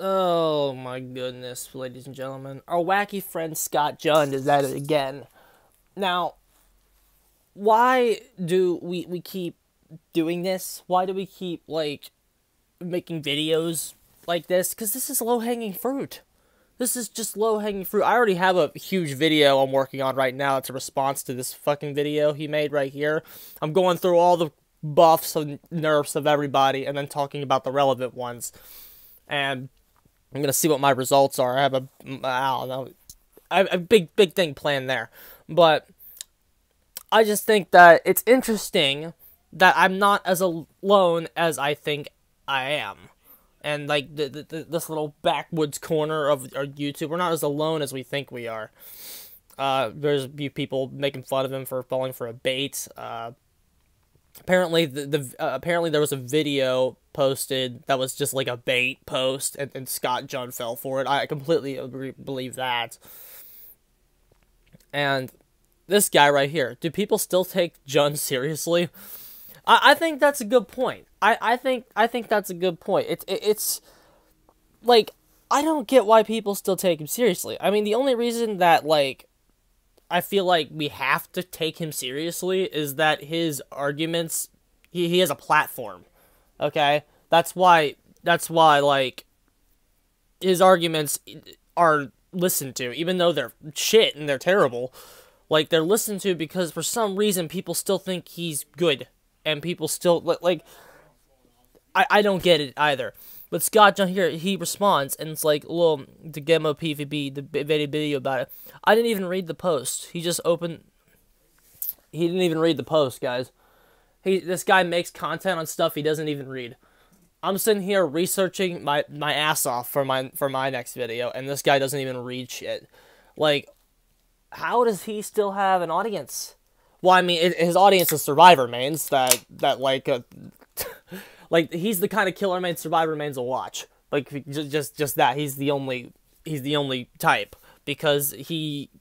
Oh my goodness, ladies and gentlemen. Our wacky friend Scott Jund is at it again. Now, why do we keep doing this? Why do we keep, like, making videos like this? Because this is low-hanging fruit. This is just low-hanging fruit. I already have a huge video I'm working on right now. It's a response to this fucking video he made right here. I'm going through all the buffs and nerfs of everybody and then talking about the relevant ones. And I'm gonna see what my results are. I don't know, I have a big thing planned there, but I just think that it's interesting that I'm not as alone as I think I am, and like this little backwoods corner of our YouTube, we're not as alone as we think we are. There's people making fun of him for falling for a bait. Apparently, apparently there was a video posted that was just like a bait post, and Scott Jund fell for it. I completely believe that. And this guy right here, do people still take Jund seriously? I think that's a good point. I think that's a good point. It's like, I don't get why people still take him seriously. I mean, the only reason that, like, I feel like we have to take him seriously is that his arguments, he has a platform, okay? That's why, like, his arguments are listened to, even though they're shit and they're terrible. Like, they're listened to because for some reason people still think he's good, and people still, like, I don't get it either. But Scott Jund here, he responds, and it's like, well, the Gemo PvP, the video about it. I didn't even read the post. He just opened. He didn't even read the post, guys. This guy makes content on stuff he doesn't even read. I'm sitting here researching my ass off for my next video, and this guy doesn't even read shit. Like, how does he still have an audience? Well, I mean, his audience is Survivor mains that like like, he's the kind of killer main Survivor mains will watch. Like, just that. He's the only type, because he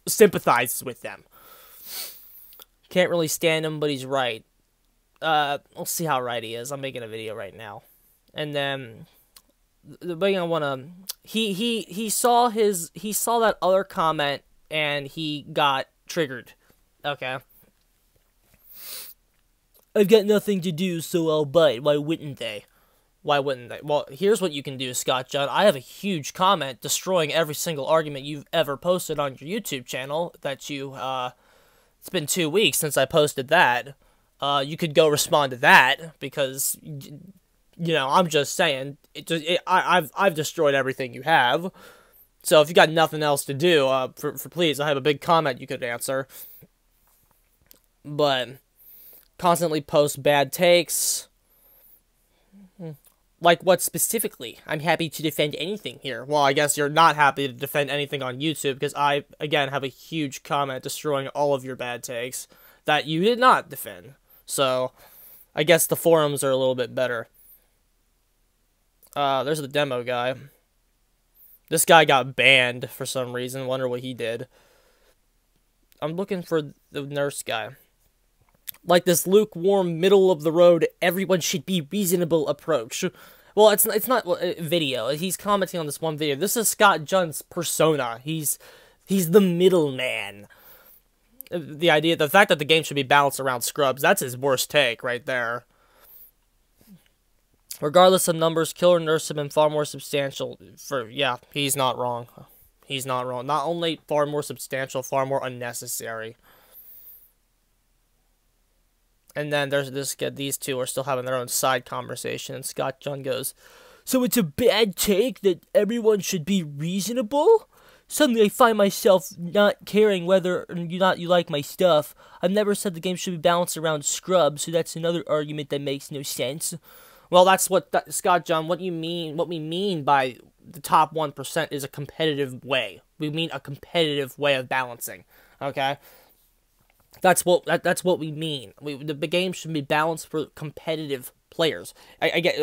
sympathizes with them. Can't really stand him, but he's right. We'll see how right he is. I'm making a video right now. And then the thing I wanna, he saw that other comment and he got triggered. Okay. I've got nothing to do, so I'll bite. Why wouldn't they? Why wouldn't they? Well, here's what you can do, Scott Jund. I have a huge comment destroying every single argument you've ever posted on your YouTube channel that you, it's been 2 weeks since I posted that. You could go respond to that, because, you know, I'm just saying, I've destroyed everything you have. So if you got nothing else to do, please, I have a big comment you could answer. But constantly post bad takes. Like, what specifically? I'm happy to defend anything here. Well, I guess you're not happy to defend anything on YouTube, because I, again, have a huge comment destroying all of your bad takes that you did not defend. So, I guess the forums are a little bit better. There's the demo guy. This guy got banned for some reason. Wonder what he did. I'm looking for the nurse guy. Like, this lukewarm, middle-of-the-road, everyone should be reasonable approach. Well, it's not video. He's commenting on this one video. This is Scott Jund's persona. He's the middleman. The fact that the game should be balanced around scrubs, that's his worst take right there. Regardless of numbers, killer nurse have been far more substantial. Yeah, he's not wrong. He's not wrong. Not only far more substantial, far more unnecessary. And then there's this kid, these two are still having their own side conversation, and Scott Jund goes, so it's a bad take that everyone should be reasonable? Suddenly I find myself not caring whether or not you like my stuff. I've never said the game should be balanced around scrubs, so that's another argument that makes no sense. Well, that's what, Scott Jund, what we mean by the top 1% is a competitive way. We mean a competitive way of balancing, okay? That's what we mean. The game should be balanced for competitive players. I get,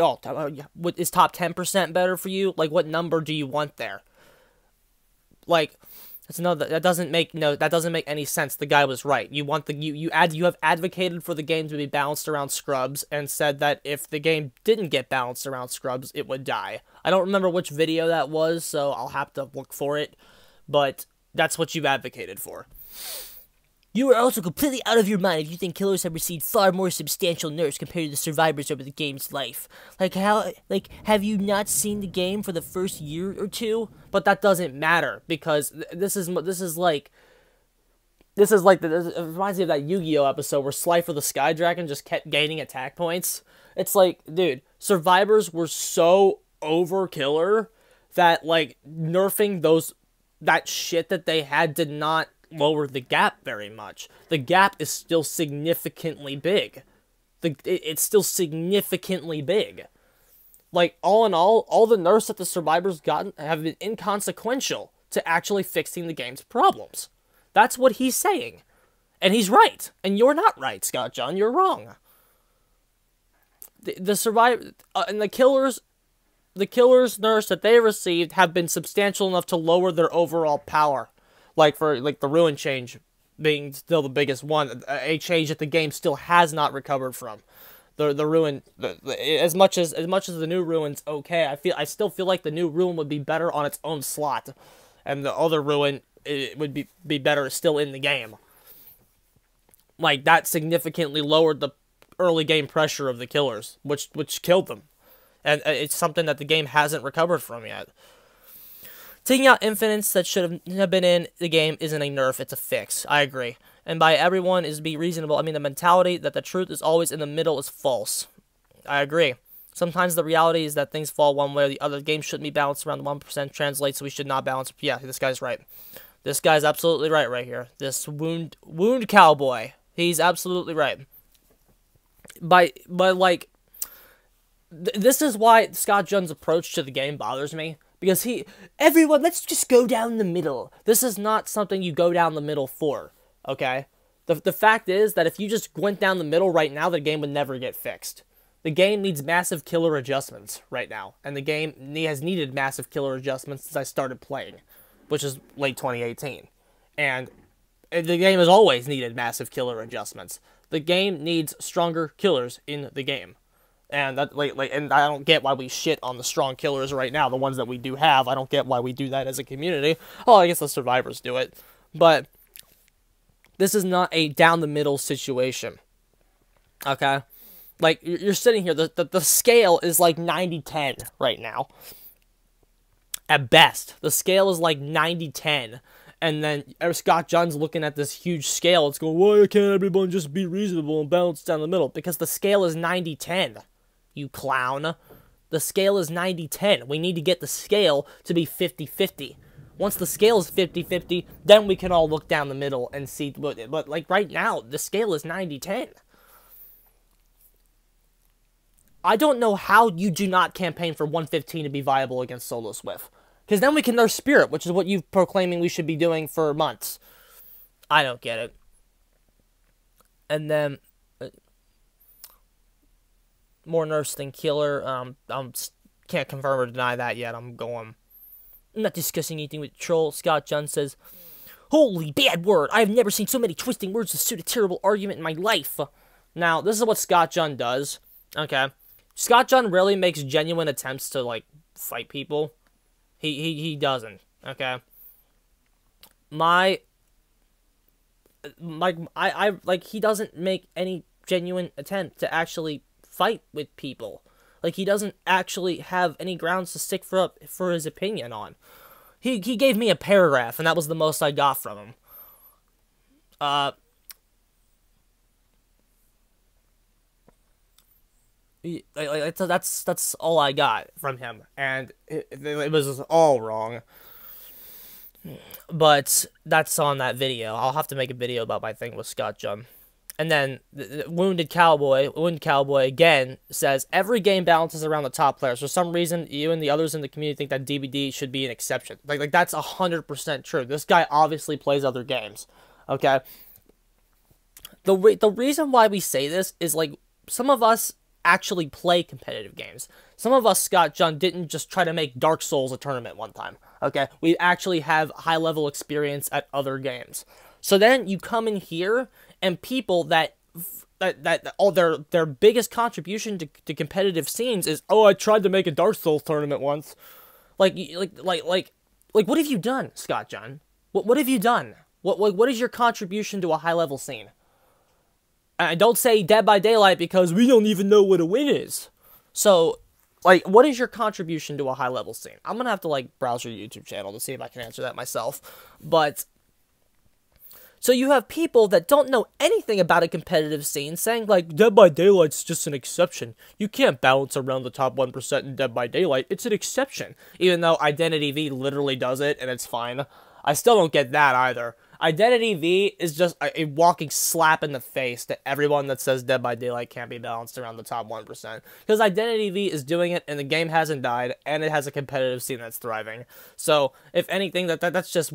what is top 10% better for you? Like, what number do you want there? Like, That doesn't make any sense. The guy was right. You have advocated for the game to be balanced around scrubs and said that if the game didn't get balanced around scrubs, it would die. I don't remember which video that was, so I'll have to look for it, but that's what you've advocated for. You are also completely out of your mind if you think killers have received far more substantial nerfs compared to the survivors over the game's life. Have you not seen the game for the first year or two? But that doesn't matter, because this reminds me of that Yu-Gi-Oh episode where Slifer the Sky Dragon just kept gaining attack points. It's like, dude, survivors were so over killer that, like, nerfing that shit that they had did not lower the gap very much. The gap is still significantly big. It's still significantly big. Like, all in all the nerfs that the survivors gotten have been inconsequential to actually fixing the game's problems. That's what he's saying. And he's right. And you're not right, Scott John. You're wrong. And the killers nerfs that they received have been substantial enough to lower their overall power. Like the Ruin change being still the biggest one, a change that the game still has not recovered from. The Ruin, as much as the new Ruin's okay, I still feel like the new Ruin would be better on its own slot, and the other Ruin it would be better still in the game. Like, that significantly lowered the early game pressure of the killers, which killed them, and it's something that the game hasn't recovered from yet. Taking out infinites that should have been in the game isn't a nerf, it's a fix. I agree. And by everyone is be reasonable, I mean the mentality that the truth is always in the middle is false. I agree. Sometimes the reality is that things fall one way or the other. The game shouldn't be balanced around the 1% translate, so we should not balance. Yeah, this guy's right. This guy's absolutely right here. This wound cowboy. He's absolutely right. This is why Scott John's approach to the game bothers me. Because everyone, let's just go down the middle. This is not something you go down the middle for, okay? The fact is that if you just went down the middle right now, the game would never get fixed. The game needs massive killer adjustments right now. And the game has needed massive killer adjustments since I started playing, which is late 2018. And the game has always needed massive killer adjustments. The game needs stronger killers in the game. And and I don't get why we shit on the strong killers right now, the ones that we do have. I don't get why we do that as a community. Oh, I guess the survivors do it. But this is not a down-the-middle situation. Okay? Like, you're sitting here, the scale is like 90-10 right now. At best. The scale is like 90-10. And then Scott John's looking at this huge scale. It's going, why can't everyone just be reasonable and balance down the middle? Because the scale is 90-10. You clown. The scale is 90-10. We need to get the scale to be 50-50. Once the scale is 50-50, then we can all look down the middle and see. But like right now, the scale is 90-10. I don't know how you do not campaign for 115 to be viable against Solo Swift. Because then we can nerf Spirit, which is what you've proclaiming we should be doing for months. I don't get it. And then more nerfs than killer. Can't confirm or deny that yet. I'm not discussing anything with Troll. Scott John says, holy bad word. I have never seen so many twisting words to suit a terrible argument in my life. Now, this is what Scott John does. Okay. Scott John rarely makes genuine attempts to, like, fight people. He doesn't. Okay. He doesn't make any genuine attempt to actually fight with people. Like, he doesn't actually have any grounds to stick for his opinion on. He gave me a paragraph, and that was the most I got from him. That's all I got from him, and it was all wrong. But that's on that video. I'll have to make a video about my thing with Scott John. And then Wounded Cowboy again says, every game balances around the top players. For some reason, you and the others in the community think that DBD should be an exception. Like that's 100% true. This guy obviously plays other games. Okay? The reason why we say this is, like, some of us actually play competitive games. Some of us, Scott John, didn't just try to make Dark Souls a tournament one time. Okay, we actually have high-level experience at other games. So then you come in here, and people that all their biggest contribution to competitive scenes is, oh, I tried to make a Dark Souls tournament once. Like what have you done, Scott John? What have you done? What is your contribution to a high level scene? And don't say Dead by Daylight because we don't even know what a win is. So, like, what is your contribution to a high level scene? I'm gonna have to like browse your YouTube channel to see if I can answer that myself. But so you have people that don't know anything about a competitive scene saying, like, Dead by Daylight's just an exception. You can't balance around the top 1% in Dead by Daylight. It's an exception. Even though Identity V literally does it, and it's fine. I still don't get that either. Identity V is just a walking slap in the face to everyone that says Dead by Daylight can't be balanced around the top 1%. Because Identity V is doing it, and the game hasn't died, and it has a competitive scene that's thriving. So, if anything, that's just...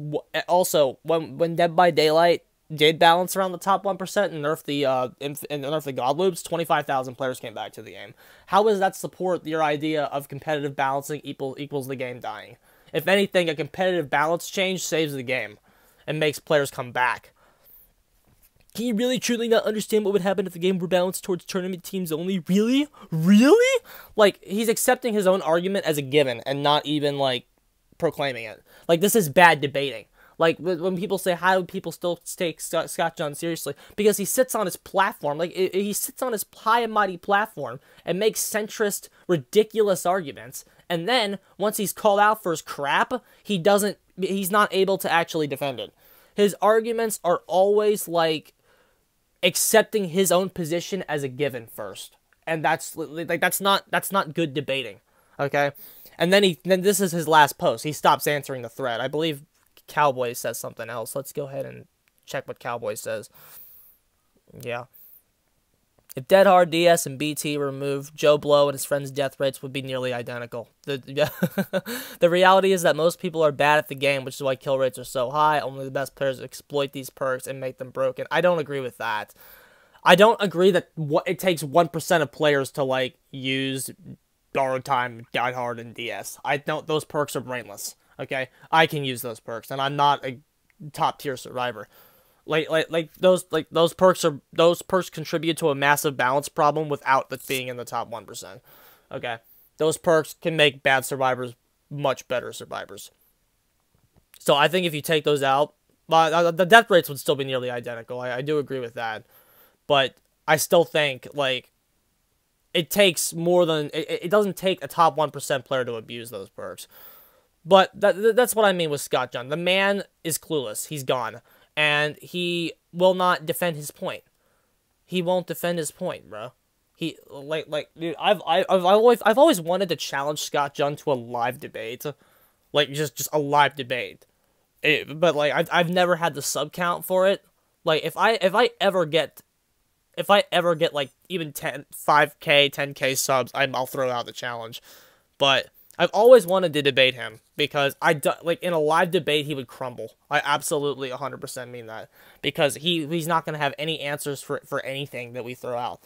Also, when Dead by Daylight did balance around the top 1% and nerf the God Loops, 25,000 players came back to the game. How does that support your idea of competitive balancing equals the game dying? If anything, a competitive balance change saves the game and makes players come back. Can you really truly not understand what would happen if the game were balanced towards tournament teams only? Really? Really? Like, he's accepting his own argument as a given and not even, like, proclaiming it. Like, this is bad debating. Like, when people say, how do people still take Scott John seriously? Because he sits on his platform, like, he sits on his high and mighty platform and makes centrist, ridiculous arguments. And then, once he's called out for his crap, he's not able to actually defend it. His arguments are always, like, accepting his own position as a given first. And that's not good debating, okay? And then this is his last post. He stops answering the thread. I believe Cowboy says something else. Let's go ahead and check what Cowboy says. Yeah. If Dead Hard DS and BT were removed, Joe Blow and his friends' death rates would be nearly identical. The reality is that most people are bad at the game, which is why kill rates are so high. Only the best players exploit these perks and make them broken. I don't agree with that. I don't agree that it takes 1% of players to, like, use Borrowed Time, Die Hard, and DS. I don't. Those perks are brainless. Okay, I can use those perks, and I'm not a top tier survivor. Those perks contribute to a massive balance problem without it being in the top 1%. Okay, those perks can make bad survivors much better survivors. So I think if you take those out, the death rates would still be nearly identical. I do agree with that, but I still think, like, it takes more than it doesn't take a top 1% player to abuse those perks. But that's what I mean with Scott John. The man is clueless. He's gone. And he will not defend his point. He won't defend his point, bro. He dude, I've always wanted to challenge Scott John to a live debate. Like, just a live debate. But like I've never had the sub count for it. Like, if I ever get like even 5K, 10K subs, I'll throw out the challenge. But I've always wanted to debate him because in a live debate he would crumble. I absolutely 100% mean that, because he's not going to have any answers for anything that we throw out,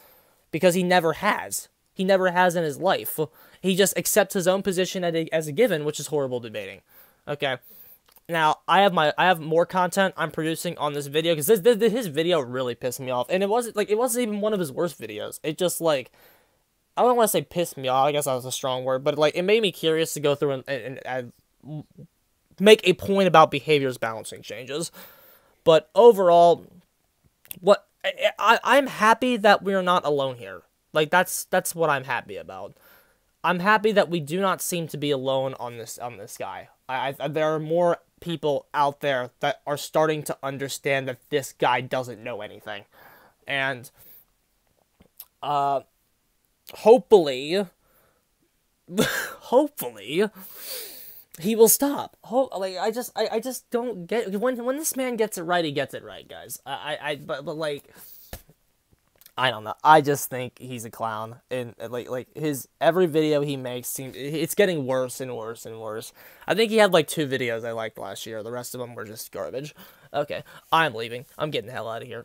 because he never has. He never has in his life. He just accepts his own position as a given, which is horrible debating. Okay. Now, I have more content I'm producing on this video, because his video really pissed me off, and it wasn't even one of his worst videos. It just, like, I don't want to say pissed me off, I guess that was a strong word, but, like, it made me curious to go through and make a point about behaviors balancing changes. But overall, I'm happy that we're not alone here. Like, that's what I'm happy about. I'm happy that we do not seem to be alone on this guy. There are more people out there that are starting to understand that this guy doesn't know anything. And hopefully he will stop. I just don't get when this man gets it right, he gets it right, guys. But like, I don't know. I just think he's a clown, and like his every video he makes it's getting worse and worse and worse. I think he had like 2 videos I liked last year. The rest of them were just garbage. Okay, I'm leaving. I'm getting the hell out of here.